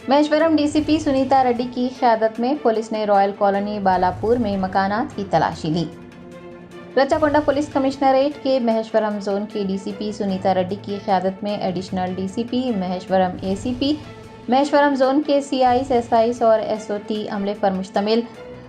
Maheshwaram DCP Sunita Reddy की क़यादत में police ने रॉयल कॉलोनी बालापुर में मकानात की तलाशी ली। रचाकोंडा पुलिस कमिश्नरेट के महेश्वरम जोन के डीसीपी सुनीता रेड्डी की क़यादत में additional DCP Maheshwaram ACP Maheshwaram zone के सीआईस एसआईस और एसओटी अमले पर मुश्तमिल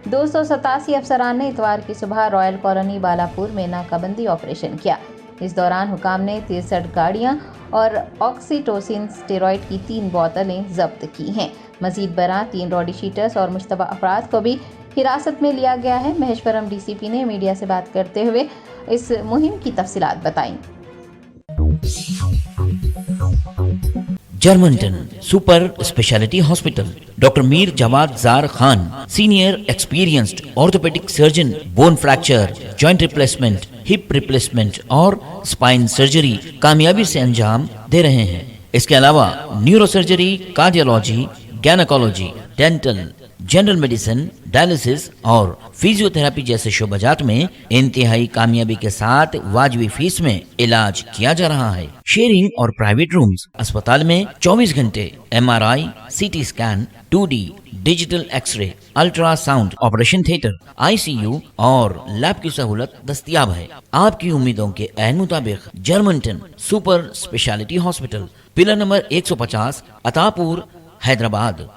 287 अफसरान ने इतवार की सुबह रॉयल कॉलोनी बालापुर में नाकाबंदी ऑपरेशन किया। इस दौरान हुकाम ने 63 गाड़ियां और ऑक्सीटोसिन स्टेरॉइड की 3 बोतलें जब्त की हैं। मजीद बरां 3 रॉडी शीटर्स और मुश्तबा अफराद को भी हिरासत में लिया गया है। महेश्वरम डीसीपी ने मीडिया से बात करते हुए इस मुहिम की तफसीलात बताईं। Germanten super speciality hospital, doctor Mir Jawad Zar Khan, senior experienced orthopaedic surgeon, bone fracture, joint replacement, hip replacement और स्पाइन सर्जरी कामयाबी से अंजाम दे रहे हैं। इसके अलावा neuro surgery, cardiology, gynaecology, dental, general medicine, dialysis और फिजियोथेरेपी जैसे शोबाजात में इंतहाई कामयाबी के साथ वाजिबी फीस में इलाज किया जा रहा है। शेयरिंग और प्राइवेट रूम्स, अस्पताल में 24 घंटे MRI, CT scan, 2D digital X-ray, ultrasound, operation theatre, ICU और लैब की सहूलत दस्तयाब है। आपकी उम्मीदों के ऐन मुताबिक Germanten super speciality hospital, pillar number 150, Attapur, Hyderabad.